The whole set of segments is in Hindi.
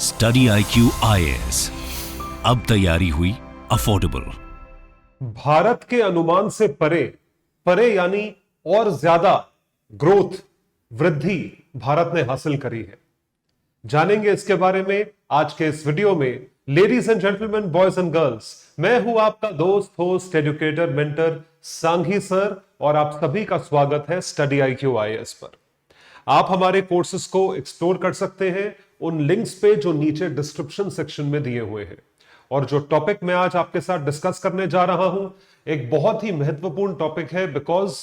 स्टडी IQ IAS, अब तैयारी हुई अफोर्डेबल। भारत के अनुमान से परे परे यानी और ज्यादा ग्रोथ वृद्धि भारत ने हासिल करी है। जानेंगे इसके बारे में आज के इस वीडियो में। Ladies and gentleman, boys and girls, मैं हूं आपका दोस्त, host, educator, mentor Sanghi sir, और आप सभी का स्वागत है स्टडी IQ IAS पर। आप हमारे कोर्सेज को एक्सप्लोर कर सकते हैं उन लिंक्स पे जो नीचे डिस्क्रिप्शन सेक्शन में दिए हुए हैं। और जो टॉपिक मैं आज आपके साथ डिस्कस करने जा रहा हूं, एक बहुत ही महत्वपूर्ण टॉपिक है, बिकॉज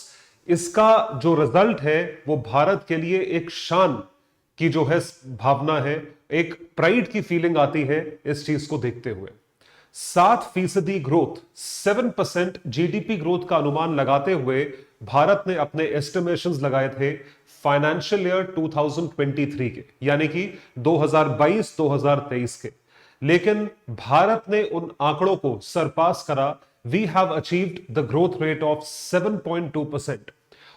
इसका जो रिजल्ट है वो भारत के लिए एक शान की जो है भावना है, एक प्राइड की फीलिंग आती है इस चीज को देखते हुए। 7% ग्रोथ, 7% जीडीपी ग्रोथ का अनुमान लगाते हुए भारत ने अपने एस्टिमेशंस लगाए थे फाइनेंशियल ईयर 2023 के, यानी कि 2022-2023 के। लेकिन भारत ने उन आंकड़ों को सरपास करा। We have achieved the growth rate of 7.2%।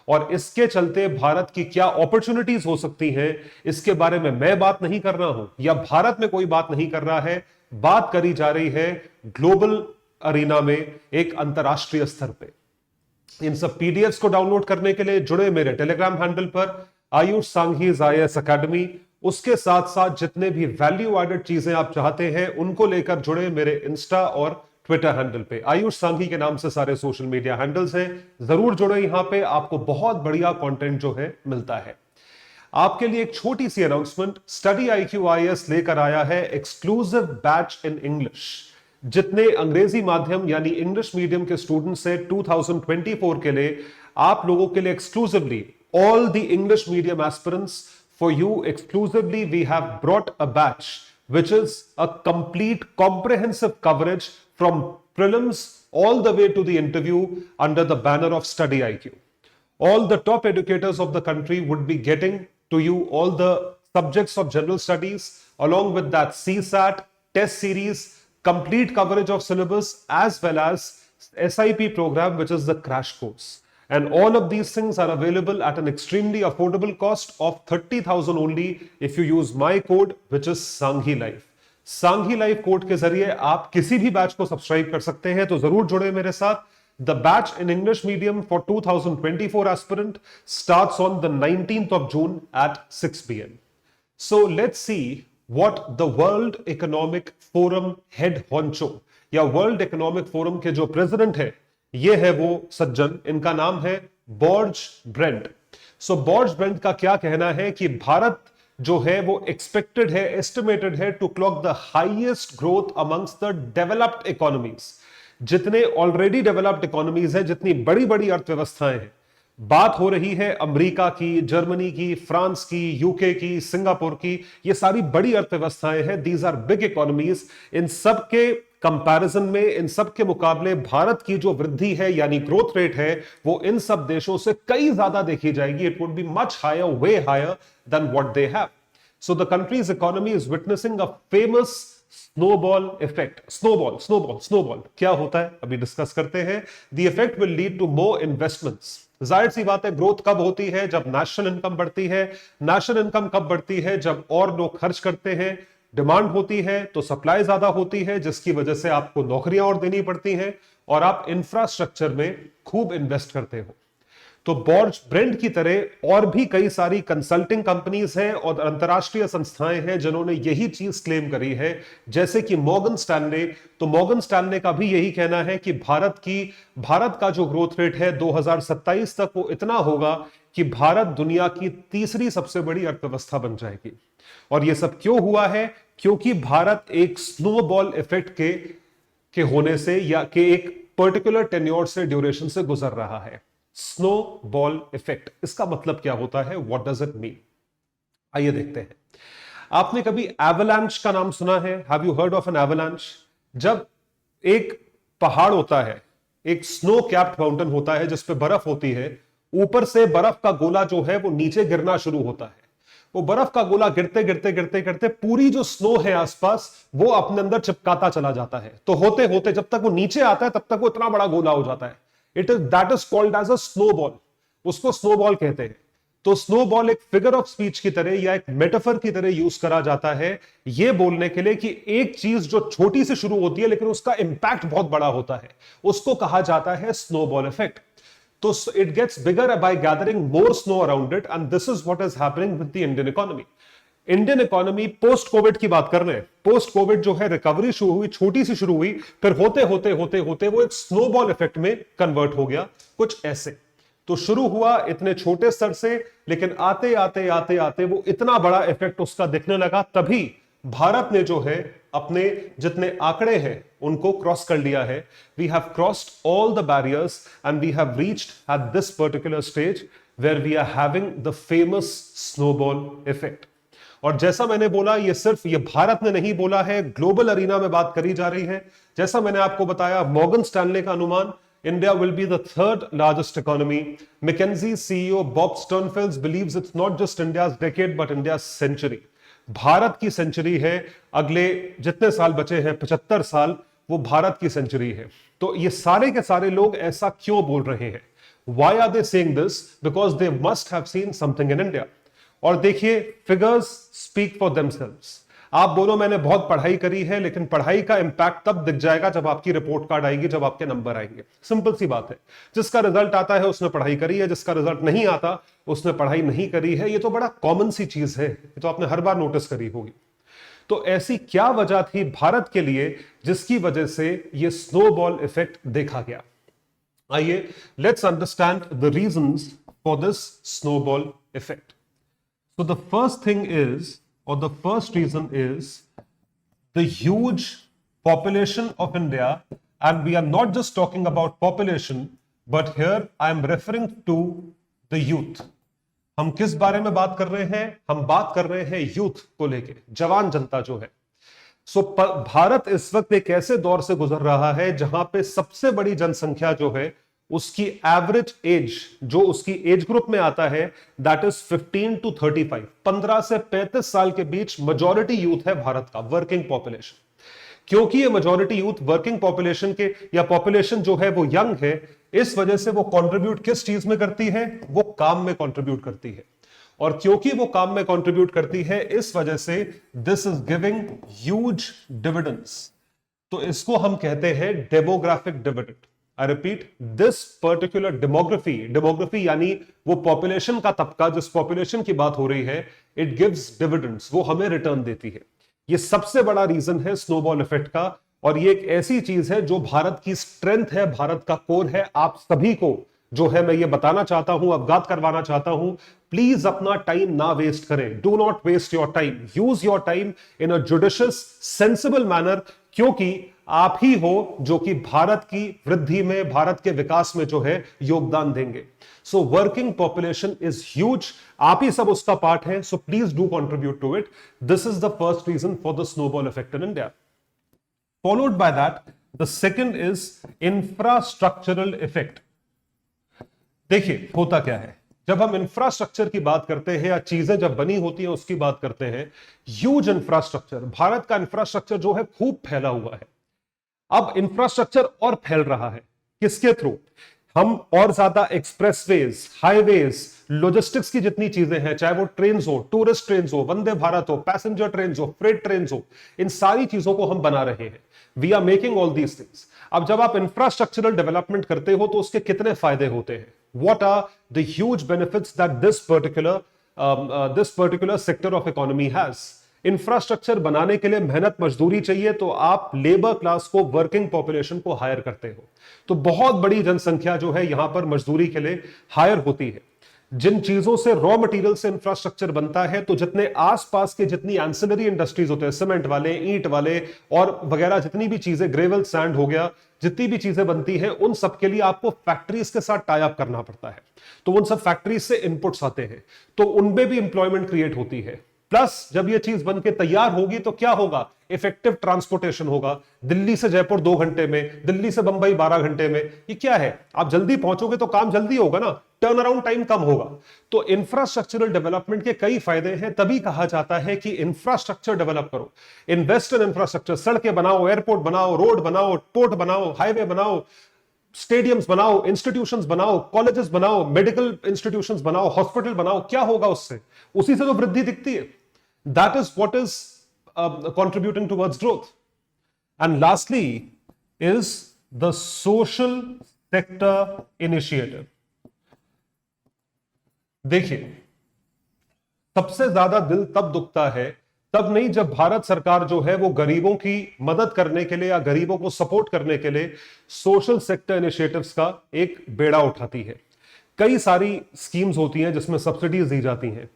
और इसके चलते भारत की क्या अपॉर्चुनिटीज हो सकती हैं, इसके बारे में मैं बात नहीं कर रहा हूं, या भारत में कोई बात नहीं कर रहा है। बात करी जा रही है ग्लोबल अरीना में, एक अंतरराष्ट्रीय स्तर पे। इन सब पीडीएफ्स को डाउनलोड करने के लिए जुड़े मेरे टेलीग्राम हैंडल पर आयुष सांघीज IAS अकेडमी। उसके साथ साथ जितने भी वैल्यू एडेड चीजें आप चाहते हैं उनको लेकर जुड़े मेरे इंस्टा और ट्विटर हैंडल पे। आयुष सांघी के नाम से सारे सोशल मीडिया हैंडल्स हैं, जरूर जुड़े। यहां पे आपको बहुत बढ़िया कंटेंट जो है मिलता है। आपके लिए एक छोटी सी अनाउंसमेंट, स्टडी IQ IAS लेकर आया है एक्सक्लूसिव बैच इन इंग्लिश। जितने अंग्रेजी माध्यम यानी इंग्लिश मीडियम के स्टूडेंट्स हैं 2024 के लिए, आप लोगों के लिए exclusively, all the English medium aspirants, for you exclusively we have brought a batch which is a complete comprehensive coverage from prelims all the way to the interview under the banner of Study IQ. All the top educators of the country would be getting to you all the subjects of general studies, along with that CSAT test series, complete coverage of syllabus, as well as SIP program, which is the crash course. And all of these things are available at an extremely affordable cost of 30,000 only if you use my code, which is Sanghi Life. Sanghi Life code के जरिए आप किसी भी बैच को सब्सक्राइब कर सकते हैं, तो जरूर जुड़े मेरे साथ। The batch in English medium for 2024 aspirant starts on the 19th of June at 6 p.m. So let's see what the World Economic Forum head honcho या World Economic Forum के जो प्रेसिडेंट है, ये है वो सज्जन, इनका नाम है बॉर्ज ब्रेंट। सो बॉर्ज ब्रेंट का क्या कहना है कि भारत जो है वो एक्सपेक्टेड है, एस्टिमेटेड है to clock the highest growth amongst the developed economies. जितने ऑलरेडी डेवलप्ड इकोनॉमीज हैं, जितनी बड़ी बड़ी अर्थव्यवस्थाएं हैं, बात हो रही है अमेरिका की, जर्मनी की, फ्रांस की, यूके की, सिंगापुर की, ये सारी बड़ी अर्थव्यवस्थाएं हैं। These are big economies. इन सब के कंपैरिजन में, इन सब के मुकाबले भारत की जो वृद्धि है यानी ग्रोथ रेट है, वो इन सब देशों से कई ज्यादा देखी जाएगी। It would be much higher, way higher than what they have. So the country's economy is witnessing a famous snowball effect. Snowball क्या होता है अभी डिस्कस करते हैं। The effect will lead to more investments. जाहिर सी बात है, ग्रोथ कब होती है? जब नेशनल इनकम बढ़ती है। नेशनल इनकम कब बढ़ती है? जब और लोग खर्च करते हैं, डिमांड होती है, तो सप्लाई ज्यादा होती है, जिसकी वजह से आपको नौकरियां और देनी पड़ती हैं और आप इंफ्रास्ट्रक्चर में खूब इन्वेस्ट करते हो। तो बॉर्ज ब्रेंट की तरह और भी कई सारी कंसल्टिंग कंपनीज हैं और अंतरराष्ट्रीय संस्थाएं हैं जिन्होंने यही चीज क्लेम करी है, जैसे कि मॉर्गन स्टैनले। तो मॉर्गन स्टैनले का भी यही कहना है कि भारत का जो ग्रोथ रेट है 2027 तक वो इतना होगा कि भारत दुनिया की तीसरी सबसे बड़ी अर्थव्यवस्था बन जाएगी। और यह सब क्यों हुआ है? क्योंकि भारत एक स्नोबॉल इफेक्ट के होने से, या के एक पर्टिकुलर टेन्योर से, ड्यूरेशन से गुजर रहा है। स्नोबॉल इफेक्ट, इसका मतलब क्या होता है? What does it mean? आइए देखते हैं। आपने कभी एवलांच का नाम सुना है? Have you heard of an avalanche? जब एक पहाड़ होता है, एक स्नो कैप्ड माउंटेन होता है जिस पे बर्फ होती है, ऊपर से बर्फ का गोला जो है वो नीचे गिरना शुरू होता है। वो बर्फ का गोला गिरते गिरते गिरते गिरते पूरी जो स्नो है आसपास, वो अपने अंदर चिपकाता चला जाता है। तो होते होते जब तक वो नीचे आता है तब तक वो इतना बड़ा गोला हो जाता है। That is called as a snowball. उसको स्नोबॉल कहते हैं। तो स्नोबॉल एक फिगर ऑफ स्पीच की तरह या एक मेटाफर की तरह यूज करा जाता है यह बोलने के लिए कि एक चीज जो छोटी से शुरू होती है लेकिन उसका इंपैक्ट बहुत बड़ा होता है, उसको कहा जाता है स्नोबॉल इफेक्ट। तो it gets bigger by gathering more snow around it, and this is what is happening with the Indian economy. Indian economy post COVID की बात कर रहे हैं। पोस्ट कोविड जो है रिकवरी शुरू हुई, छोटी सी शुरू हुई, फिर होते होते होते होते वो एक स्नोबॉल इफेक्ट में कन्वर्ट हो गया, कुछ ऐसे। तो शुरू हुआ इतने छोटे स्तर से, लेकिन आते आते आते आते वो इतना बड़ा इफेक्ट उसका दिखने लगा। तभी भारत ने जो है अपने जितने आंकड़े हैं उनको क्रॉस कर लिया है। We have crossed all the barriers and we have reached at this particular stage where we are having the famous snowball effect. और जैसा मैंने बोला, ये सिर्फ ये भारत ने नहीं बोला है, ग्लोबल अरीना में बात करी जा रही है। जैसा मैंने आपको बताया, मॉर्गन स्टैनले का अनुमान, India will be the third largest economy. McKinsey CEO Bob Sternfels believes it's not just India's decade but India's century. Bharat की सेंचुरी है, अगले जितने साल बचे हैं 75 साल, वो भारत की सेंचुरी है। तो ये सारे के सारे लोग ऐसा क्यों बोल रहे हैं? Why are they saying this? Because they must have seen something in India. और देखिए, फिगर्स स्पीक फॉर देमसेल्व्स। आप बोलो मैंने बहुत पढ़ाई करी है, लेकिन पढ़ाई का इंपैक्ट तब दिख जाएगा जब आपकी रिपोर्ट कार्ड आएगी, जब आपके नंबर आएंगे। सिंपल सी बात है। जिसका रिजल्ट आता है उसने पढ़ाई करी है, जिसका रिजल्ट नहीं आता उसने पढ़ाई नहीं करी है। ये तो बड़ा कॉमन सी चीज है, ये तो आपने हर बार नोटिस करी होगी। तो ऐसी क्या वजह थी भारत के लिए जिसकी वजह से ये स्नोबॉल इफेक्ट देखा गया? आइए, let's understand the reasons for this snowball effect. So the first thing is, or the first reason is, the huge population of India, and we are not just talking about population, but here I am referring to the youth. हम किस बारे में बात कर रहे हैं? हम बात कर रहे हैं यूथ को लेके, जवान जनता जो है। सो भारत इस वक्त एक ऐसे दौर से गुजर रहा है जहां पे सबसे बड़ी जनसंख्या जो है उसकी एवरेज एज, जो उसकी एज ग्रुप में आता है, दैट इज 15 to 35, 15 से 35 साल के बीच मेजॉरिटी यूथ है भारत का, वर्किंग पॉपुलेशन। क्योंकि ये मेजॉरिटी यूथ वर्किंग पॉपुलेशन के, या पॉपुलेशन जो है वो यंग है, इस वजह से वो कंट्रीब्यूट किस चीज में करती है? वो काम में कंट्रीब्यूट करती है। और क्योंकि वो काम में कंट्रीब्यूट करती है, इस वजह से this is giving huge dividends. तो इसको हम कहते हैं demographic dividend. I repeat, this particular demography यानी वो पॉपुलेशन का तबका, जिस पॉपुलेशन की बात हो रही है, it gives dividends, वो हमें रिटर्न देती है। ये सबसे बड़ा रीजन है स्नोबॉल इफेक्ट का, और ये एक ऐसी चीज है जो भारत की स्ट्रेंथ है, भारत का कोर है। आप सभी को जो है मैं ये बताना चाहता हूं, अवगत करवाना चाहता हूं, प्लीज अपना टाइम ना वेस्ट करें। Do not waste your time, use your time in a judicious sensible manner, क्योंकि आप ही हो जो कि भारत की वृद्धि में, भारत के विकास में जो है योगदान देंगे। So working population is huge, आप ही सब उसका पार्ट है। So please do contribute to it. This is the first reason for the snowball effect in India. Followed by that the second is infrastructural effect. देखिए होता क्या है, जब हम इंफ्रास्ट्रक्चर की बात करते हैं या चीजें जब बनी होती हैं उसकी बात करते हैं, ह्यूज इंफ्रास्ट्रक्चर, भारत का इंफ्रास्ट्रक्चर जो है खूब फैला हुआ है। अब इंफ्रास्ट्रक्चर और फैल रहा है, किसके थ्रू? हम और ज्यादा एक्सप्रेसवेज, हाईवेज, लॉजिस्टिक्स की जितनी चीजें हैं, चाहे वो ट्रेन हो, टूरिस्ट ट्रेन हो, वंदे भारत हो, पैसेंजर ट्रेन हो, फ्रेट ट्रेन हो, इन सारी चीजों को हम बना रहे हैं। We are making all these things. अब जब आप इंफ्रास्ट्रक्चरल डेवलपमेंट करते हो तो उसके कितने फायदे होते हैं? What are the huge benefits that this particular sector of economy has? Infrastructure बनाने के लिए मेहनत मजदूरी चाहिए, तो आप लेबर क्लास को, वर्किंग पॉपुलेशन को हायर करते हो, तो बहुत बड़ी जनसंख्या जो है यहां पर मजदूरी के लिए हायर होती है। जिन चीजों से, रॉ मटेरियल से इंफ्रास्ट्रक्चर बनता है, तो जितने आसपास के जितनी एंसिलरी इंडस्ट्रीज होते हैं, सीमेंट वाले, ईंट वाले और वगैरह जितनी भी चीजें, ग्रेवल, सैंड हो गया, जितनी भी चीजें बनती हैं, उन सब के लिए आपको फैक्ट्रीज के साथ टाई अप करना पड़ता है। तो उन सब फैक्ट्रीज से इनपुट्स आते हैं, तो उनमें भी इंप्लॉयमेंट क्रिएट होती है। प्लस जब ये चीज बन के तैयार होगी तो क्या होगा? इफेक्टिव ट्रांसपोर्टेशन होगा। दिल्ली से जयपुर 2 घंटे में, दिल्ली से बंबई 12 घंटे में। ये क्या है? आप जल्दी पहुंचोगे तो काम जल्दी होगा ना, टर्न अराउंड टाइम कम होगा। तो इंफ्रास्ट्रक्चरल डेवलपमेंट के कई फायदे हैं, तभी कहा जाता है कि इंफ्रास्ट्रक्चर डेवलप करो, इन्वेस्ट इन इंफ्रास्ट्रक्चर। सड़कें बनाओ, एयरपोर्ट बनाओ, रोड बनाओ, पोर्ट बनाओ, हाईवे बनाओ, स्टेडियम्स बनाओ, इंस्टीट्यूशंस बनाओ, कॉलेजेस बनाओ, मेडिकल इंस्टीट्यूशंस बनाओ, हॉस्पिटल बनाओ, क्या होगा उससे? उसी से तो वृद्धि दिखती है. That is what is contributing towards growth. And lastly is the social sector initiative. देखिए, सबसे ज्यादा दिल तब दुखता है, तब नहीं जब भारत सरकार जो है वो गरीबों की मदद करने के लिए या गरीबों को सपोर्ट करने के लिए सोशल सेक्टर इनिशिएटिव्स का एक बेड़ा उठाती है. कई सारी स्कीम्स होती हैं जिसमें सब्सिडीज दी जाती हैं.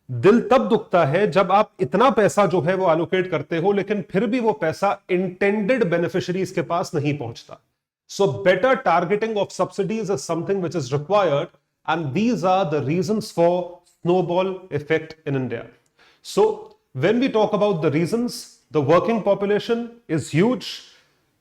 दिल तब दुखता है जब आप इतना पैसा जो है वो एलोकेट करते हो लेकिन फिर भी वो पैसा इंटेंडेड बेनिफिशियरीज के पास नहीं पहुंचता. So better targeting of subsidies is something which is required and these are the reasons for snowball effect in India. So when we talk about the reasons, the working population is huge,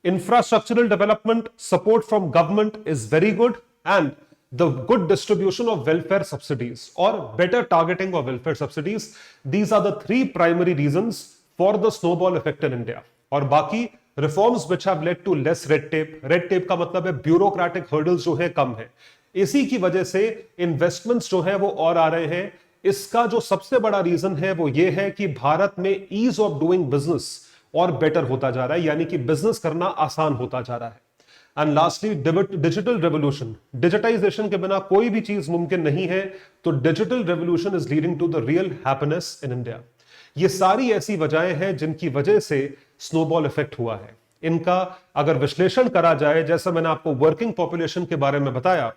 infrastructural development, support from government is very good, and the good distribution of welfare subsidies or better targeting of welfare subsidies, these are the three primary reasons for the snowball effect in India. और बाकी reforms which have led to less red tape का मतलब है bureaucratic hurdles जो है कम है. इसी की वजह से investments जो है वो और आ रहे हैं. इसका जो सबसे बड़ा रीजन है वो ये है कि भारत में ईज ऑफ डूइंग बिजनेस और बेटर होता जा रहा है, यानी कि बिजनेस करना आसान होता जा रहा है. And lastly digital revolution. Digitization के बिना कोई भी चीज मुमकिन नहीं है, तो digital revolution is leading to the real happiness in India. ये सारी ऐसी वजहें हैं जिनकी वजह से स्नोबॉल इफेक्ट हुआ है. इनका अगर विश्लेषण करा जाए, जैसा मैंने आपको वर्किंग पॉपुलेशन के बारे में बताया,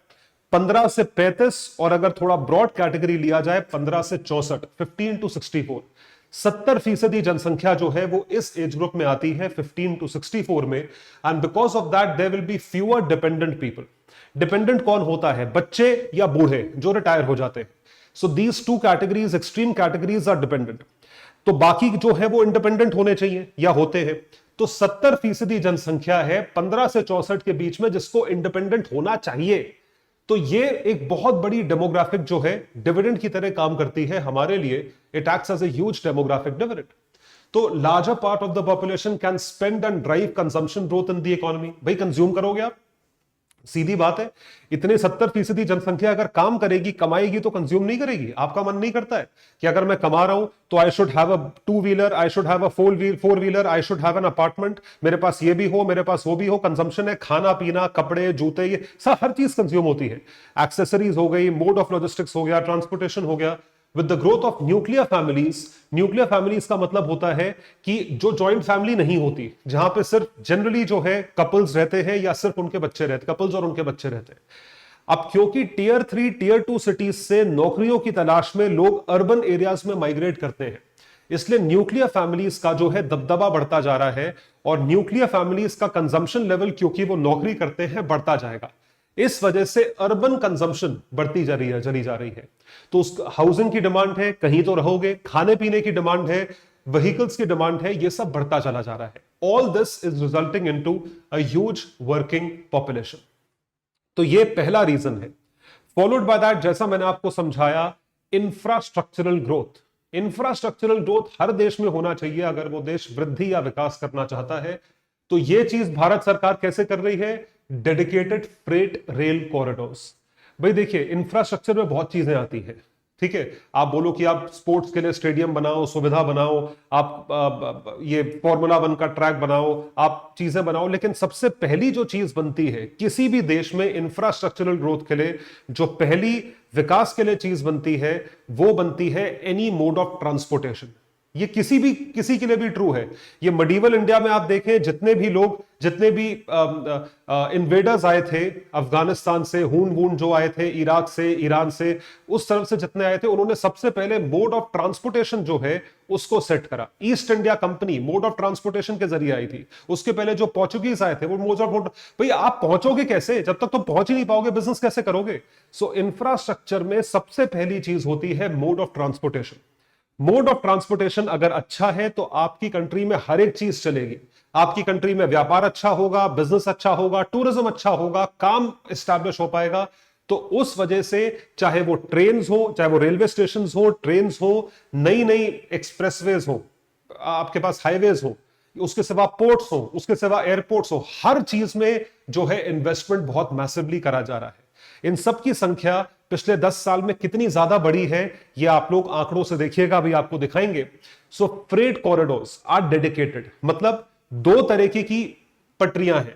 15 से 35 और अगर थोड़ा ब्रॉड कैटेगरी लिया जाए 15 से 64, 15 टू 64, 70% जनसंख्या जो है वो इस एज ग्रुप में आती है 15 टू 64 में. And because of that there will be fewer dependent people. Dependent कौन होता है? बच्चे या बूढ़े जो रिटायर हो जाते हैं. So these two categories, extreme categories are dependent. तो बाकी जो है वो इंडिपेंडेंट होने चाहिए या होते हैं. तो 70% जनसंख्या है 15 से 64 के बीच में जिसको इंडिपेंडेंट होना चाहिए. तो ये एक बहुत बड़ी डेमोग्राफिक जो है डिविडेंड की तरह काम करती है हमारे लिए. It acts as a huge demographic dividend. तो larger part of the population can spend and drive consumption growth in the economy. भाई कंज्यूम करोगे आप, सीधी बात है. इतने 70% जनसंख्या अगर काम करेगी, कमाएगी, तो कंज्यूम नहीं करेगी. आपका मन नहीं करता है कि अगर मैं कमा रहा हूं तो I should have a 2 wheeler, I should have a 4 wheeler, I should have an apartment, मेरे पास ये भी हो, मेरे पास वो भी हो. कंजम्पशन है, खाना पीना, कपड़े, जूते, ये सब हर चीज कंज्यूम होती है. एक्सेसरीज हो गई, मोड ऑफ लॉजिस्टिक्स हो गया, ट्रांसपोर्टेशन हो गया. With the growth of nuclear families का मतलब होता है कि जो जॉइंट फैमिली नहीं होती, जहां पे सिर्फ जनरली जो है कपल्स रहते हैं या सिर्फ उनके बच्चे रहते, कपल्स और उनके बच्चे रहते हैं. अब क्योंकि टियर 3, टियर 2 सिटीज से नौकरियों की तलाश में लोग अर्बन एरियाज में माइग्रेट करते हैं, इसलिए न्यूक्लियर फैमिलीज का जो है दबदबा बढ़ता जा रहा है. और न्यूक्लियर फैमिलीज का कंजम्पशन लेवल, क्योंकि वो नौकरी करते हैं, बढ़ता जाएगा. इस वजह से अर्बन कंजम्पशन बढ़ती जा रही है, चली जा रही है. तो उस हाउसिंग की डिमांड है, कहीं तो रहोगे, खाने पीने की डिमांड है, व्हीकल्स की डिमांड है, ये सब बढ़ता चला जा रहा है. All this is resulting into a huge working population. तो ये पहला रीजन है. फॉलोड बाय दैट, जैसा मैंने आपको समझाया, इंफ्रास्ट्रक्चरल ग्रोथ. इंफ्रास्ट्रक्चरल ग्रोथ हर देश में होना चाहिए अगर वो देश वृद्धि या विकास करना चाहता है. तो ये चीज भारत सरकार कैसे कर रही है? Dedicated freight rail corridors. भाई देखिए, इंफ्रास्ट्रक्चर में बहुत चीजें आती हैं, ठीक है. आप बोलो कि आप स्पोर्ट्स के लिए स्टेडियम बनाओ, सुविधा बनाओ, आप ये फॉर्मूला 1 का ट्रैक बनाओ, आप चीजें बनाओ, लेकिन सबसे पहली जो चीज बनती है किसी भी देश में इंफ्रास्ट्रक्चरल ग्रोथ के लिए, जो पहली विकास के लिए चीज बनती है, वो बनती है एनी मोड ऑफ ट्रांसपोर्टेशन. ये किसी के लिए भी ट्रू है. ये मडीवल इंडिया में आप देखें, जितने भी इन्वेडर्स आए थे अफगानिस्तान से, हून वून जो आए थे इराक से, ईरान से, उस तरफ से जितने आए थे, उन्होंने सबसे पहले मोड ऑफ ट्रांसपोर्टेशन जो है उसको सेट करा. East India company mode of transportation के जरिए आई थी. उसके पहले जो पोर्चुगीज आए थे वो मोड ऑफ, भाई आप पहुंचोगे कैसे? जब तक तो पहुंच ही नहीं पाओगे, बिजनेस कैसे करोगे? सो इंफ्रास्ट्रक्चर में सबसे पहली चीज होती है mode of transportation. Mode of transportation अगर अच्छा है तो आपकी कंट्री में हर एक चीज चलेगी. आपकी कंट्री में व्यापार अच्छा होगा, बिजनेस अच्छा होगा, टूरिज्म अच्छा होगा, काम एस्टैब्लिश हो पाएगा. तो उस वजह से चाहे वो ट्रेन हो, चाहे वो रेलवे स्टेशन हो, ट्रेन हो, नई नई एक्सप्रेसवेज हो, आपके पास हाईवेज हो, उसके सिवा पोर्ट्स हो, उसके सिवा एयरपोर्ट्स हो, हर चीज में जो है इन्वेस्टमेंट बहुत मैसिवली करा जा रहा है। इन सब की संख्या पिछले 10 साल में कितनी ज्यादा बढ़ी है ये आप लोग आंकड़ों से देखिएगा, अभी आपको दिखाएंगे। सो फ्रेट कॉरिडोर्स आर डेडिकेटेड, मतलब दो तरीके की पटरियां हैं।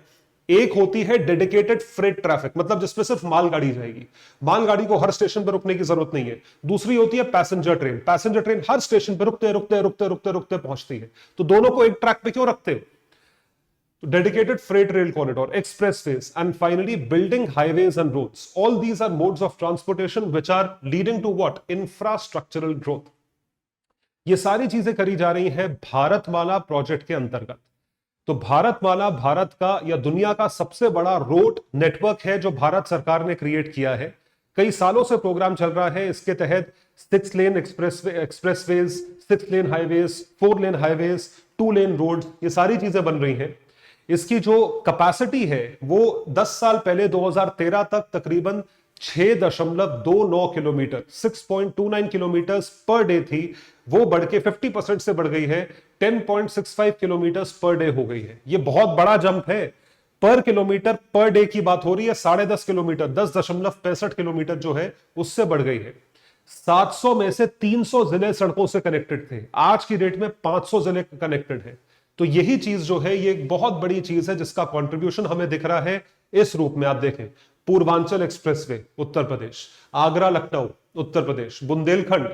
एक होती है डेडिकेटेड फ्रेट ट्रैफिक, मतलब जिसमें सिर्फ मालगाड़ी जाएगी, मालगाड़ी को हर स्टेशन पर रुकने की जरूरत नहीं है। दूसरी होती है पैसेंजर ट्रेन, पैसेंजर ट्रेन हर स्टेशन पर रुकते रुकते रुकते रुकते रुकते पहुंचती है। तो दोनों को एक ट्रैक पे क्यों रखते हो? Dedicated freight rail corridor, expressways, and finally building highways and roads. All these are modes of transportation which are leading to what? Infrastructural growth. ये सारी चीजें करी जा रही हैं भारतमाला प्रोजेक्ट के अंतर्गत। तो भारतमाला भारत का या दुनिया का सबसे बड़ा रोड नेटवर्क है जो भारत सरकार ने क्रिएट किया है। कई सालों से प्रोग्राम चल रहा है। इसके तहत 6 lane expressways, 6 lane highways, 4 lane highways, 2 lane road, ये सारी चीजें बन रही हैं। इसकी जो कैपेसिटी है वो 10 साल पहले 2013 तक तकरीबन 6.29 किलोमीटर, 6.29 किलोमीटर पर डे थी। वो बढ़ के 50% से बढ़ गई है, 10.65 किलोमीटर पर डे हो गई है। ये बहुत बड़ा जंप है। पर किलोमीटर पर डे की बात हो रही है, 10.5 किलोमीटर, 10.65 किलोमीटर जो है उससे बढ़ गई है। 700 में से 300 जिले सड़कों से कनेक्टेड थे, आज की डेट में 500 जिले कनेक्टेड है। तो यही चीज जो है ये एक बहुत बड़ी चीज है जिसका कंट्रीब्यूशन हमें दिख रहा है इस रूप में। आप देखें, Purvanchal expressway Uttar Pradesh, Agra Lucknow Uttar Pradesh, Bundelkhand,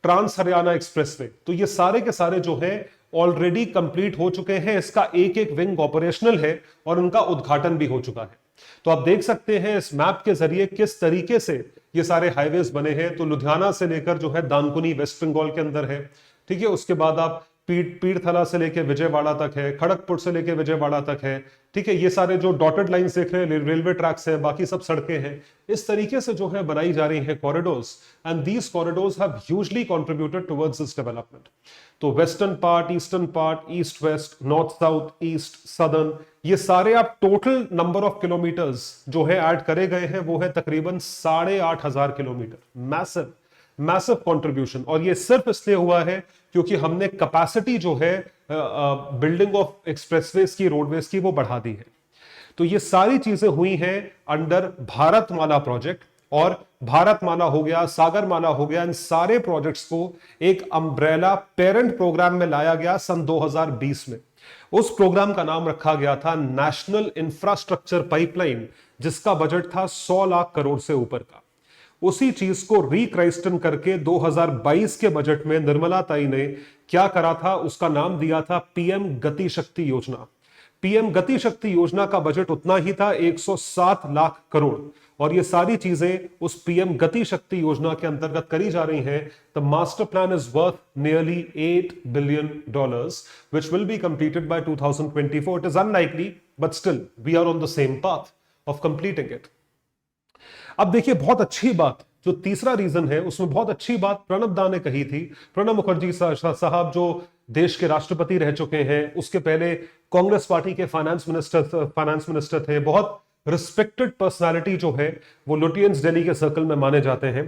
trans Haryana expressway, तो ये सारे के सारे जो है ऑलरेडी कंप्लीट हो चुके हैं। इसका एक एक विंग ऑपरेशनल है और उनका उद्घाटन भी हो चुका है। तो आप देख सकते हैं इस मैप के जरिए किस तरीके से ये सारे हाईवेज बने हैं। तो लुधियाना से लेकर जो है दानकुनी वेस्ट बंगाल के अंदर है, ठीक है। उसके बाद आप पीरथला से लेके विजयवाड़ा तक है, खड़गपुर से लेके विजयवाड़ा तक है, ठीक है। ये सारे जो डॉटेड लाइंस देख रहे हैं रेलवे ट्रैक्स हैं, बाकी सब सड़कें हैं। इस तरीके से जो है बनाई जा रही हैं corridors, and these corridors have hugely contributed towards this development. तो western part, eastern part, east west, north south, east southern, ये सारे आप टोटल नंबर ऑफ किलोमीटर्स जो है ऐड करे गए हैं वो है तकरीबन 8,500 किलोमीटर। Massive massive contribution. और ये सिर्फ इसलिए हुआ है क्योंकि हमने कैपेसिटी जो है बिल्डिंग ऑफ एक्सप्रेसवेज की, रोडवेज की, वो बढ़ा दी है। तो ये सारी चीजें हुई हैं अंडर भारतमाला प्रोजेक्ट। और भारतमाला हो गया, सागरमाला हो गया, इन सारे प्रोजेक्ट्स को एक अम्ब्रेला पेरेंट प्रोग्राम में लाया गया सन 2020 में। उस प्रोग्राम का नाम रखा गया था नेशनल इंफ्रास्ट्रक्चर पाइपलाइन, जिसका बजट था 100 लाख करोड़ से ऊपर का। उसी चीज को रिक्राइस्टन करके 2022 के बजट में निर्मला ताई ने क्या करा था, उसका नाम दिया था पीएम गति शक्ति योजना। पीएम गति शक्ति योजना का बजट उतना ही था, 107 लाख करोड़। और ये सारी चीजें उस पीएम गति शक्ति योजना के अंतर्गत करी जा रही हैं। The master plan is worth nearly $8 billion, which will be completed by 2024. It is unlikely, but still we are on the same path of completing it. अब देखिए, बहुत अच्छी बात, जो तीसरा रीजन है उसमें बहुत अच्छी बात प्रणब दा ने कही थी। प्रणब मुखर्जी साहब जो देश के राष्ट्रपति रह चुके हैं, उसके पहले कांग्रेस पार्टी के फाइनेंस मिनिस्टर थे, बहुत रिस्पेक्टेड पर्सनालिटी जो है वो लुटियंस दिल्ली के सर्कल में माने जाते हैं।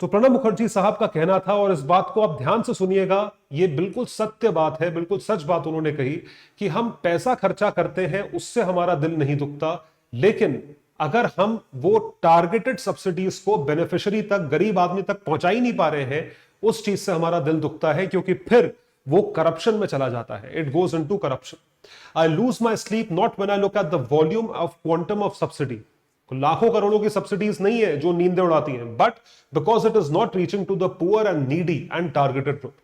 तो प्रणब मुखर्जी साहब का कहना था, और इस बात को आप ध्यान से सुनिएगा, ये बिल्कुल सत्य बात है, बिल्कुल सच बात उन्होंने कही कि हम पैसा खर्चा करते हैं उससे हमारा दिल नहीं दुखता, लेकिन अगर हम वो टारगेटेड सब्सिडीज को बेनिफिशियरी तक, गरीब आदमी तक पहुंचा ही नहीं पा रहे हैं, उस चीज से हमारा दिल दुखता है, क्योंकि फिर वो करप्शन में चला जाता है। It goes into corruption. I lose my sleep not when I look at the volume of quantum of subsidy. लाखों करोड़ों की सब्सिडीज नहीं है जो नींदें उड़ाती हैं, but because it is not reaching to the poor and needy and targeted group,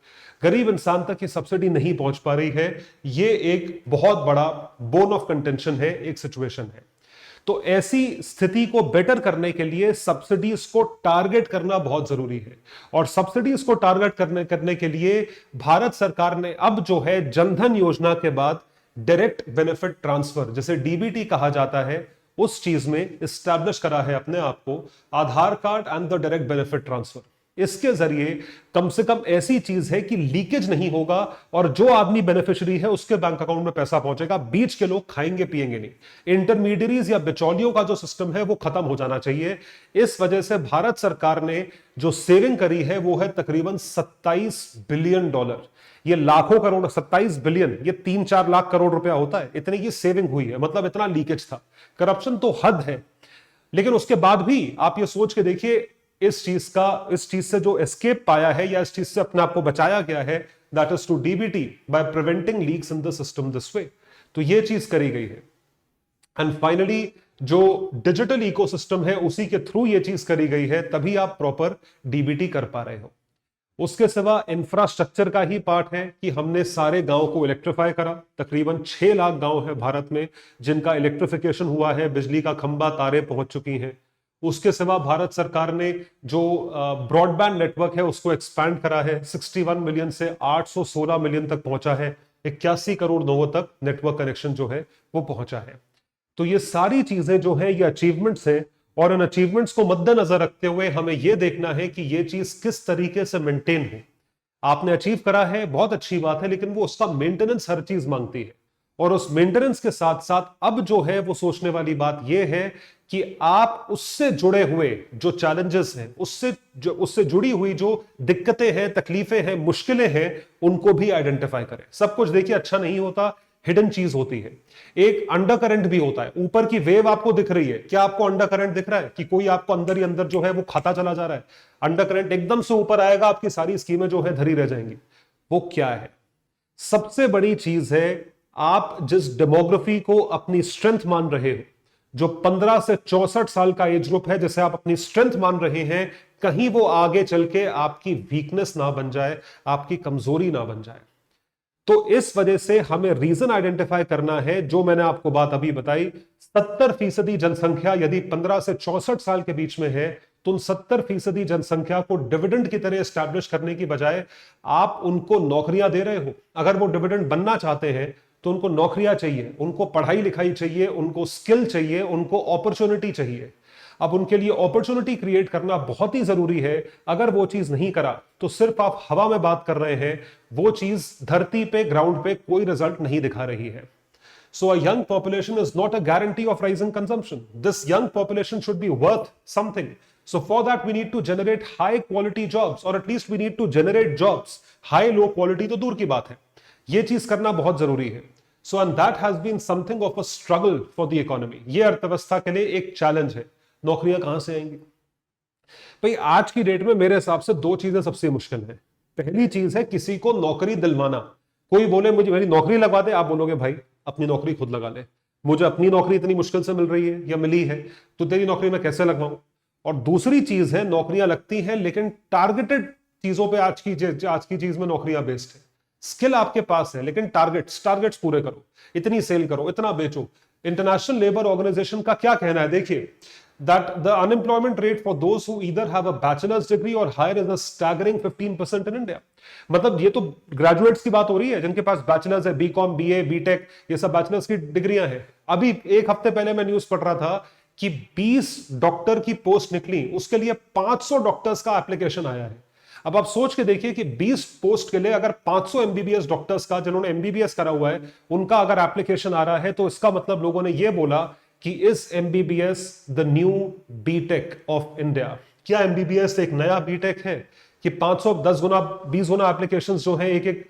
गरीब इंसान तक ये सब्सिडी नहीं पहुंच पा रही है। ये एक बहुत बड़ा बोन ऑफ कंटेंशन है, एक सिचुएशन है। तो ऐसी स्थिति को बेटर करने के लिए सब्सिडीज को टारगेट करना बहुत जरूरी है। और सब्सिडीज को टारगेट करने के लिए भारत सरकार ने अब जो है जनधन योजना के बाद डायरेक्ट बेनिफिट ट्रांसफर, जिसे डीबीटी कहा जाता है, उस चीज में इस्टेब्लिश करा है अपने आप को, Aadhaar card and the direct benefit transfer. इसके जरिए कम से कम ऐसी चीज है कि लीकेज नहीं होगा और जो आदमी बेनिफिशियरी है उसके बैंक अकाउंट में पैसा पहुंचेगा। बीच के लोग खाएंगे पिएंगे नहीं। इंटरमीडियरीज या बिचौलियों का जो सिस्टम है वो खत्म हो जाना चाहिए। इस वजह से भारत सरकार ने जो सेविंग करी है वो है तकरीबन $27 बिलियन। ये लाखों करोड़, 27 बिलियन, ये 3-4 लाख करोड़ रुपया होता है, इतनी की सेविंग हुई है, मतलब इतना लीकेज था। करप्शन तो हद है। लेकिन उसके बाद भी आप ये सोच के देखिए, इस चीज से जो एस्केप पाया है या इस चीज से अपने आप को बचाया गया है, that is to DBT, by preventing leaks in the system this way. तो ये चीज करी गई है। एंड फाइनली जो डिजिटल इकोसिस्टम है उसी के थ्रू ये चीज करी गई है, तभी आप प्रॉपर डीबीटी कर पा रहे हो। उसके सिवा इंफ्रास्ट्रक्चर का ही पार्ट है कि हमने सारे गांव को इलेक्ट्रीफाई करा। तकरीबन 6 लाख गांव है भारत में जिनका इलेक्ट्रिफिकेशन हुआ है, बिजली का खंभा, तारे पहुंच चुकी हैं। उसके सिवा भारत सरकार ने जो ब्रॉडबैंड नेटवर्क है उसको एक्सपैंड करा है, 61 मिलियन से 816 मिलियन तक पहुंचा है, 81 करोड़ लोगों तक नेटवर्क कनेक्शन जो है वो पहुंचा है। तो ये सारी चीजें जो है ये अचीवमेंट्स हैं, और इन अचीवमेंट्स को मद्देनजर रखते हुए हमें यह देखना है कि यह चीज किस तरीके से मेंटेन हो। आपने अचीव करा है, बहुत अच्छी बात है, लेकिन वो उसका मेंटेनेंस हर चीज मांगती है। और उस मेंटेनेंस के साथ साथ अब जो है वो सोचने वाली बात यह है कि आप उससे जुड़े हुए जो चैलेंजेस हैं, उससे जुड़ी हुई जो दिक्कतें हैं, तकलीफें हैं, मुश्किलें हैं, उनको भी आइडेंटिफाई करें। सब कुछ देखिए अच्छा नहीं होता, हिडन चीज होती है। एक अंडर करंट भी होता है, ऊपर की वेव आपको दिख रही है, क्या आपको अंडर करंट दिख रहा है कि कोई आपको अंदर ही अंदर जो है वो खाता चला जा रहा है? अंडर करंट एकदम से ऊपर आएगा, आपकी सारी स्कीमें जो है धरी रह जाएंगी। वो क्या है? सबसे बड़ी चीज है, आप जिस डेमोग्राफी को अपनी स्ट्रेंथ मान रहे हो, जो 15 से 64 साल का एज ग्रुप है जिसे आप अपनी स्ट्रेंथ मान रहे हैं, कहीं वो आगे चल के आपकी वीकनेस ना बन जाए, आपकी कमजोरी ना बन जाए। तो इस वजह से हमें रीजन आइडेंटिफाई करना है, जो मैंने आपको बात अभी बताई। 70% जनसंख्या यदि 15 से 64 साल के बीच में है, तो उन 70% जनसंख्या को डिविडेंड की तरह एस्टैब्लिश करने की बजाय आप उनको नौकरियां दे रहे हो। अगर वो डिविडेंड बनना चाहते हैं तो उनको नौकरियां चाहिए, उनको पढ़ाई लिखाई चाहिए, उनको स्किल चाहिए, उनको अपॉर्चुनिटी चाहिए। अब उनके लिए अपॉर्चुनिटी क्रिएट करना बहुत ही जरूरी है। अगर वो चीज नहीं करा तो सिर्फ आप हवा में बात कर रहे हैं, वो चीज धरती पे, ग्राउंड पे कोई रिजल्ट नहीं दिखा रही है। So a young population is not a guarantee of rising consumption. This young population should be worth something. So for that we need to generate high quality jobs, or at least we need to generate jobs. High low quality तो दूर की बात है, ये चीज करना बहुत जरूरी है। So and that has been something of a struggle for the economy. ये अर्थव्यवस्था के लिए एक चैलेंज है। नौकरियां कहां से आएंगी भाई? आज की डेट में मेरे हिसाब से दो चीजें सबसे मुश्किल है। पहली चीज है किसी को नौकरी दिलवाना। कोई बोले मुझे मेरी नौकरी लगवा दे, आप बोलोगे भाई अपनी नौकरी खुद लगा ले, मुझे अपनी नौकरी इतनी मुश्किल से मिल रही है या मिली है, तो तेरी नौकरी मैं कैसे लगवाऊं। और दूसरी चीज है नौकरियां लगती हैं लेकिन टारगेटेड चीजों पे। आज की चीज में नौकरियां बेस्ड है। स्किल आपके पास है लेकिन टारगेट्स पूरे करो, इतनी सेल करो, इतना बेचो। इंटरनेशनल लेबर ऑर्गेनाइजेशन का क्या कहना है, देखिए, that the unemployment rate for those who either have a bachelor's degree or higher is a staggering 15% in India. मतलब ये तो ग्रेजुएट्स की बात हो रही है जिनके पास बैचलर्स है, बीकॉम, बीए, बीटेक, ये सब बैचलर्स की डिग्रियां हैं। अभी एक हफ्ते पहले मैं न्यूज पढ़ रहा था कि 20 डॉक्टर की पोस्ट निकली, उसके लिए 500 डॉक्टर्स का एप्लीकेशन आया है। अब आप सोच के देखिए कि 20 पोस्ट के लिए अगर 500 एमबीबीएस डॉक्टर्स का, जिन्होंने एमबीबीएस करा हुआ है, उनका अगर एप्लीकेशन आ रहा है, तो इसका मतलब लोगों ने यह बोला कि is MBBS the new BTech of India. क्या एमबीबीएस एक नया बीटेक है कि 510 गुना, 20 गुना एप्लीकेशंस जो है एक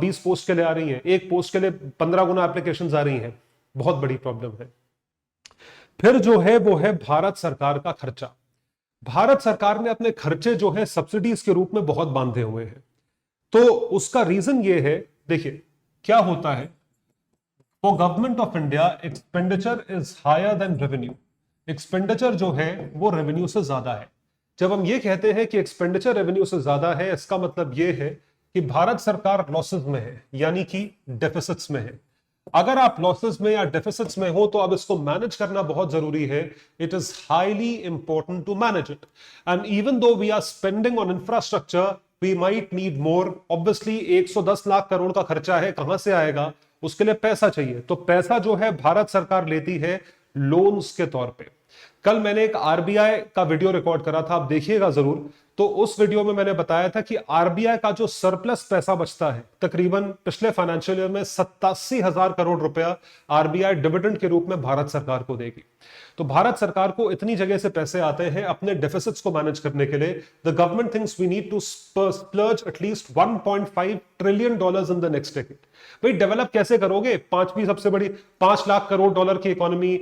20 पोस्ट के लिए आ रही हैं, एक पोस्ट के लिए 15 गुना एप्लीकेशंस आ रही हैं। बहुत बड़ी प्रॉब्लम है। फिर जो है वो है भारत सरकार का खर्चा। भारत सरकार ने अपने खर्चे जो है सब्सिडीज के रूप में बहुत बांधे हुए हैं। तो उसका रीजन ये है, देखिए क्या होता है, for government of India expenditure is higher than revenue. Expenditure जो है वो रेवेन्यू से ज्यादा है। जब हम ये कहते हैं कि एक्सपेंडिचर रेवेन्यू से ज्यादा है, इसका मतलब ये है कि भारत सरकार लॉसेस में है, यानी कि डेफिसिट्स में है। अगर आप लॉसेस में या डेफिसिट्स में हो तो अब इसको मैनेज करना बहुत जरूरी है। It is highly important to manage it. And even though we are spending on infrastructure, we might need more. Obviously 110 lakh crore का खर्चा है, कहां से आएगा? उसके लिए पैसा चाहिए। तो पैसा जो है भारत सरकार लेती है लोन्स के तौर पे। कल मैंने एक आरबीआई का वीडियो रिकॉर्ड करा था, आप देखिएगा जरूर। तो उस वीडियो में मैंने बताया था कि आरबीआई का जो सरप्लस पैसा बचता है, तकरीबन पिछले फाइनेंशियल ईयर में 87,000 करोड़ रुपया आरबीआई डिविडेंड के रूप में भारत सरकार को देगी। तो भारत सरकार को इतनी जगह से पैसे आते हैं अपने डेफिसिट्स को मैनेज करने के लिए। The government thinks we need to splurge at least $1.5 trillion in the next decade. भाई डेवलप कैसे करोगे? पांचवी सबसे बड़ी, 5 लाख करोड़ डॉलर की इकोनॉमी,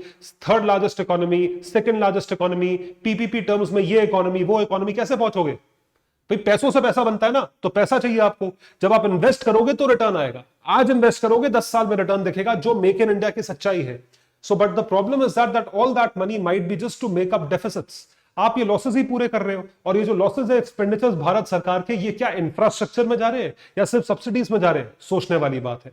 third largest economy, second largest economy, PPP terms में ये इकोनॉमी वो इकोनॉमी, कैसे पहुंचोगे? भाई पैसों से पैसा बनता है ना, तो पैसा चाहिए आपको। जब आप इन्वेस्ट करोगे तो रिटर्न आएगा। आज इन्वेस्ट करोगे 10 साल में रिटर्न दिखेगा, जो मेक इन इंडिया की सच्चाई है। So but the problem is that all that money might be just to make up deficits. आप ये लॉसेस ही पूरे कर रहे हो, और ये जो लॉसेस है एक्सपेंडिचर्स भारत सरकार के, ये क्या इंफ्रास्ट्रक्चर में जा रहे हैं या सिर्फ सब्सिडीज में जा रहे हैं? सोचने वाली बात है।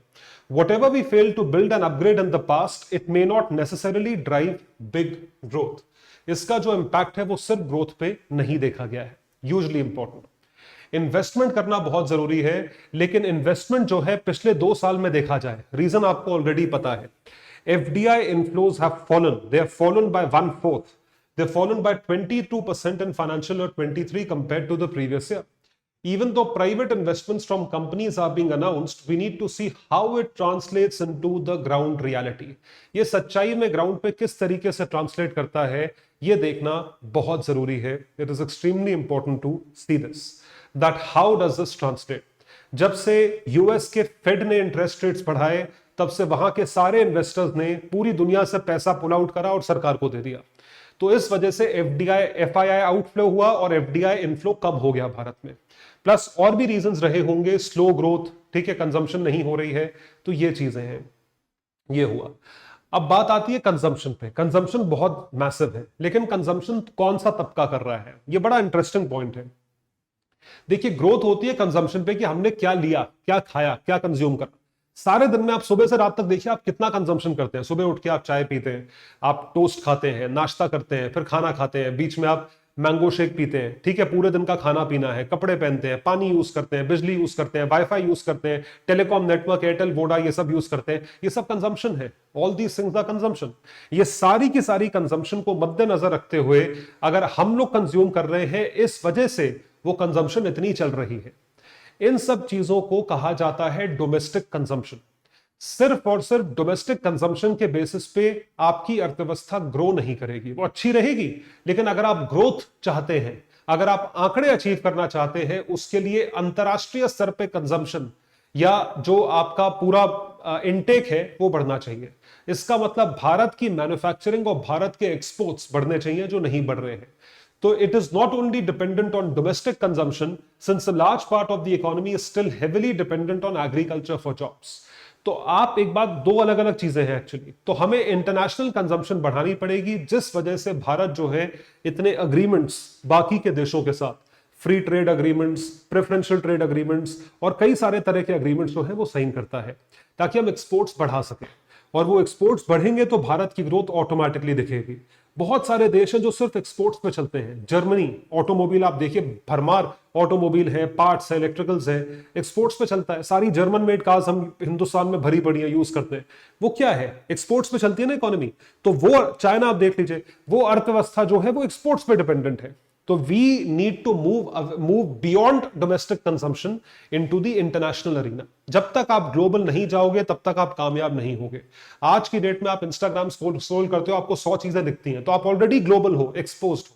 Whatever we fail to build and upgrade in the past, it may not necessarily drive big growth. इसका जो इंपैक्ट है वो सिर्फ ग्रोथ पे नहीं देखा गया है। यूजली इंपॉर्टेंट इन्वेस्टमेंट करना बहुत जरूरी है, लेकिन इन्वेस्टमेंट जो है पिछले 2 साल में देखा जाए, रीजन आपको ऑलरेडी पता है। FDI inflows have fallen. They have fallen by 1/4. They've fallen by 22% in financial year 23 compared to the previous year. Even though private investments from companies are being announced, we need to see how it translates into the ground reality. ये सच्चाई में ग्राउंड पे किस तरीके से ट्रांसलेट करता है, ये देखना बहुत जरूरी है। It is extremely important to see this. That how does this translate? जब से यूएस के फेड ने इंटरेस्ट रेट्स बढ़ाए, तब से वहां के सारे इन्वेस्टर्स ने पूरी दुनिया से पैसा पुल आउट करा और सरकार को दे दिया। तो इस वजह से एफआईआई आउटफ्लो हुआ और एफडीआई इनफ्लो कम हो गया भारत में। प्लस और भी रीजंस रहे होंगे, स्लो ग्रोथ, ठीक है, कंजम्पशन नहीं हो रही है, तो ये चीजें हैं, ये हुआ। अब बात आती है कंजम्पशन पे। कंजम्पशन बहुत मैसिव है, लेकिन कंजम्पशन कौन सा तबका कर रहा है, ये बड़ा इंटरेस्टिंग पॉइंट है। देखिए, ग्रोथ होती है कंजम्पशन पे कि हमने क्या लिया, क्या खाया, क्या कंज्यूम करा। सारे दिन में आप सुबह से रात तक देखिए आप कितना कंजम्पशन करते हैं। सुबह उठ के आप चाय पीते हैं, आप टोस्ट खाते हैं, नाश्ता करते हैं, फिर खाना खाते हैं, बीच में आप मैंगो शेक पीते हैं, ठीक है, पूरे दिन का खाना पीना है, कपड़े पहनते हैं, पानी यूज करते हैं, बिजली यूज करते हैं, वाईफाई यूज करते हैं, टेलीकॉम नेटवर्क, एयरटेल, वोडा, ये सब यूज करते हैं। ये सब कंजम्पशन है। All these things are consumption. ये सारी की सारी कंजम्पशन को मद्देनजर रखते हुए अगर हम लोग कंज्यूम कर रहे हैं, इस वजह से वो कंजम्पशन इतनी चल रही है। इन सब चीजों को कहा जाता है डोमेस्टिक कंजम्पशन। सिर्फ और सिर्फ डोमेस्टिक कंजम्पशन के बेसिस पे आपकी अर्थव्यवस्था ग्रो नहीं करेगी। वो अच्छी रहेगी, लेकिन अगर आप ग्रोथ चाहते हैं, अगर आप आंकड़े अचीव करना चाहते हैं, उसके लिए अंतरराष्ट्रीय स्तर पे कंजम्पशन या जो आपका पूरा इनटेक है वो बढ़ना चाहिए। इसका मतलब भारत की मैन्युफैक्चरिंग और भारत के एक्सपोर्ट्स बढ़ने चाहिए, जो नहीं बढ़ रहे हैं। So it is not only dependent on domestic consumption, since a large part of the economy is still heavily dependent on agriculture for jobs. तो आप एक बात, दो अलग अलग चीजें हैं एक्चुअली। तो हमें इंटरनेशनल कंजम्पशन बढ़ानी पड़ेगी, जिस वजह से भारत जो है इतने अग्रीमेंट्स बाकी के देशों के साथ, free trade agreements, preferential trade agreements और कई सारे तरह के अग्रीमेंट्स जो है वो साइन करता है, ताकि हम एक्सपोर्ट्स बढ़ा सकें। और वो एक्सपोर्ट्स बढ़ेंगे तो भारत की ग्रोथ ऑटोमेटिकली दिखेगी। बहुत सारे देश हैं जो सिर्फ एक्सपोर्ट्स पे चलते हैं। जर्मनी, ऑटोमोबाइल आप देखिए, भरमार ऑटोमोबाइल है, पार्ट्स है, इलेक्ट्रिकल्स है, एक्सपोर्ट्स पे चलता है। सारी जर्मन मेड कार्स हम हिंदुस्तान में भरी पड़ी है, यूज करते हैं। वो क्या है? एक्सपोर्ट्स पे चलती है ना इकोनॉमी। तो वो चाइना आप देख लीजिए, वो अर्थव्यवस्था जो है वो एक्सपोर्ट्स पे डिपेंडेंट है। तो we need to move beyond domestic consumption into the international arena. जब तक आप ग्लोबल नहीं जाओगे, तब तक आप कामयाब नहीं होगे। आज की डेट में आप इंस्टाग्राम स्क्रॉल करते हो, आपको 100 चीजें दिखती हैं, तो आप ऑलरेडी ग्लोबल हो, एक्सपोज्ड हो।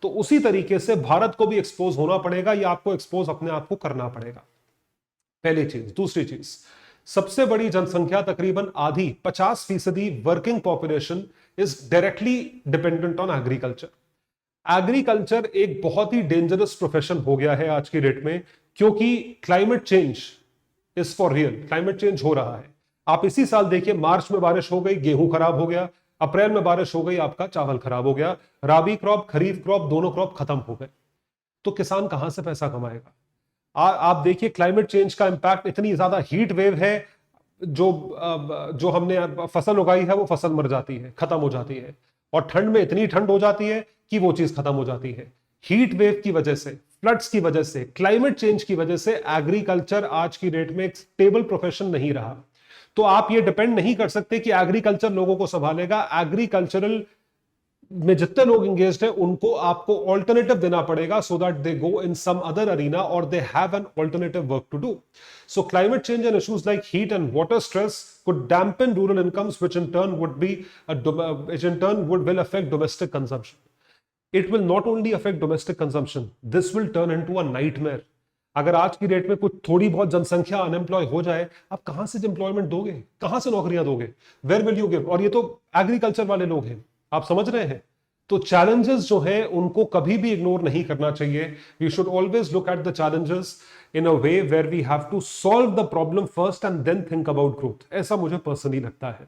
तो उसी तरीके से भारत को भी एक्सपोज होना पड़ेगा, या आपको एक्सपोज अपने आप को करना पड़ेगा। पहली चीज। दूसरी चीज, सबसे बड़ी जनसंख्या, तकरीबन आधी 50% working population is directly dependent on agriculture. Agriculture एक बहुत ही डेंजरस प्रोफेशन हो गया है आज की डेट में, क्योंकि climate change is for real. Climate change हो रहा है। आप इसी साल देखिए, मार्च में बारिश हो गई, गेहूं खराब हो गया। अप्रैल में बारिश हो गई, आपका चावल खराब हो गया। राबी क्रॉप, खरीफ क्रॉप, दोनों क्रॉप खत्म हो गए। तो किसान कहां से पैसा कमाएगा? आप देखिए, क्लाइमेट चेंज का इंपैक्ट, इतनी ज्यादा हीट वेव है, जो हमने फसल उगाई है वो फसल मर जाती है, खत्म हो जाती है। और ठंड में इतनी ठंड हो जाती है कि वो चीज खत्म हो जाती है। हीट वेव की वजह से, फ्लड्स की वजह से, क्लाइमेट चेंज की वजह से एग्रीकल्चर आज की डेट में एक स्टेबल प्रोफेशन नहीं रहा। तो आप ये डिपेंड नहीं कर सकते कि एग्रीकल्चर लोगों को संभालेगा। एग्रीकल्चरल में जितने लोग एंगेज्ड हैं उनको आपको ऑल्टरनेटिव देना पड़ेगा so that they go in some other arena और they have an alternative work to do. So climate change and issues like heat and water stress could dampen rural incomes, which in turn will affect domestic consumption. It will not only affect domestic consumption, this will turn into a nightmare. अगर आज की डेट में कुछ थोड़ी बहुत जनसंख्या अनएम्प्लॉय हो जाए, आप कहां से एम्प्लॉयमेंट दोगे, कहां से नौकरियां दोगे, वेयर विल यू गिव? और ये तो एग्रीकल्चर वाले लोग हैं, आप समझ रहे हैं. तो चैलेंजेस जो है उनको कभी भी इग्नोर नहीं करना चाहिए. We should always look at the challenges in a way where we have to solve the problem first and then think about growth. ऐसा मुझे पर्सनली लगता है.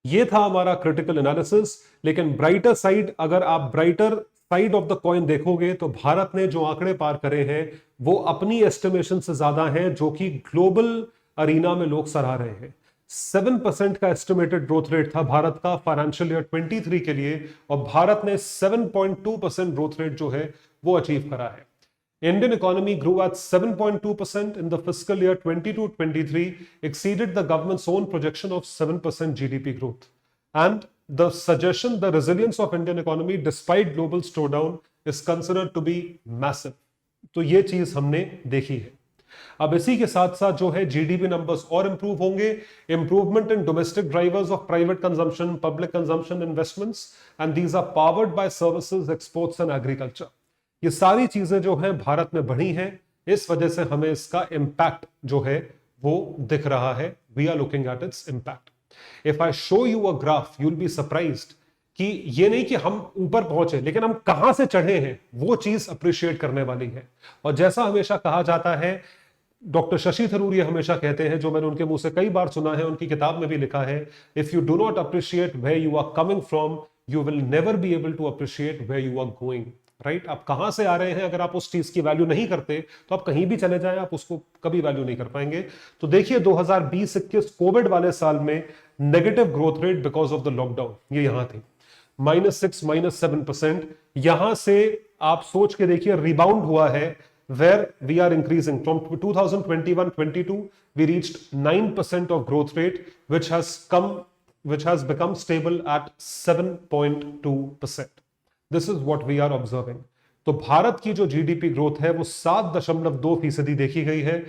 ये था हमारा क्रिटिकल एनालिसिस. लेकिन ब्राइटर साइड, अगर आप brighter side of the coin देखोगे तो भारत ने जो आंकड़े पार करे हैं वो अपनी एस्टिमेशन से ज्यादा हैं जो कि ग्लोबल अरीना में लोग सराह रहे हैं. 7% का एस्टिमेटेड ग्रोथ रेट था भारत का फाइनेंशियल ईयर 23 के लिए और भारत ने 7.2% ग्रोथ रेट जो है वो अचीव करा है. Indian economy grew at 7.2% in the fiscal year 22-23, exceeded the government's own projection of 7% GDP growth. And the suggestion, the resilience of Indian economy despite global slowdown is considered to be massive. तो ये चीज हमने देखी है. अब इसी के साथ साथ जो है जीडीपी नंबर्स और इंप्रूव होंगे. Improvement in domestic drivers of private consumption, public consumption, investments, and these are powered by services, exports and agriculture. ये सारी चीजें जो हैं भारत में बढ़ी हैं. इस वजह से हमें इसका इंपैक्ट जो है वो दिख रहा है. We are looking at its impact. If I show you a graph you will be surprised कि ये नहीं कि हम ऊपर पहुंचे, लेकिन हम कहां से चढ़े हैं वो चीज अप्रिशिएट करने वाली है. और जैसा हमेशा कहा जाता है, डॉक्टर शशि थरूर ये हमेशा कहते हैं, जो मैंने उनके मुंह से कई बार सुना है, उनकी किताब में भी लिखा है, if you do not appreciate where you are coming from you will never be able to appreciate where you are going. Right, आप कहां से आ रहे हैं, अगर आप उस चीज की वैल्यू नहीं करते तो आप कहीं भी चले जाएं, आप उसको कभी वैल्यू नहीं कर पाएंगे. तो देखिए 2020-21 कोविड वाले साल में negative growth rate because of the lockdown ये यहां थी, -6, -7%. यहां से आप सोच के देखिए रिबाउंड हुआ है, where we are increasing from 2021-22 we reached 9% of growth rate which has become stable at 7.2%. This is what we are observing. तो भारत की जो जीडीपी ग्रोथ है वो 7.2% देखी गई है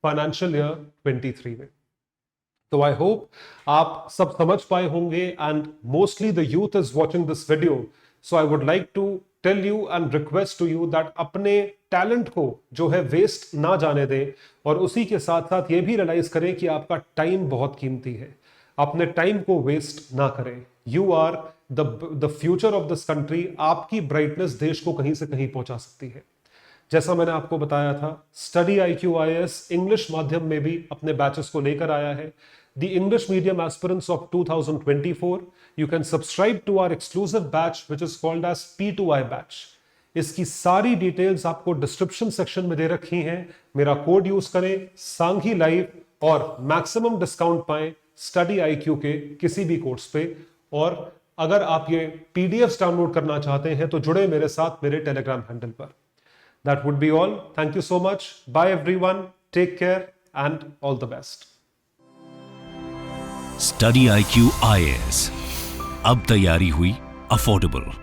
फाइनेंशियल ईयर 23 में. तो आई होप आप सब समझ पाए होंगे and mostly the youth is watching this video. So I would like to tell you and request to you that अपने टैलेंट को जो है वेस्ट ना जाने दें और उसी के साथ साथ ये भी रियलाइज करें कि आपका टाइम बहुत कीमती है. अपने टाइम को वेस्ट ना करें. You are the future of this country. आपकी ब्राइटनेस देश को कहीं से कहीं पहुंचा सकती है. जैसा मैंने आपको बताया था, स्टडी IQ IAS इंग्लिश माध्यम में भी अपने बैचेस को लेकर आया है. The English medium aspirants of 2024, you can subscribe to our exclusive batch which is called as P2I batch. इसकी सारी डिटेल्स आपको डिस्क्रिप्शन सेक्शन में दे रखी हैं. मेरा कोड यूज करें सांघी लाइव और मैक्सिमम डिस्काउंट पाएं स्टडी IQ के किसी भी कोर्स पे. और अगर आप ये PDFs डाउनलोड करना चाहते हैं तो जुड़े मेरे साथ मेरे टेलीग्राम हैंडल पर. That would be all. Thank you so much. Bye everyone. Take care and all the best. Study IQ IAS, अब तैयारी हुई अफोर्डेबल.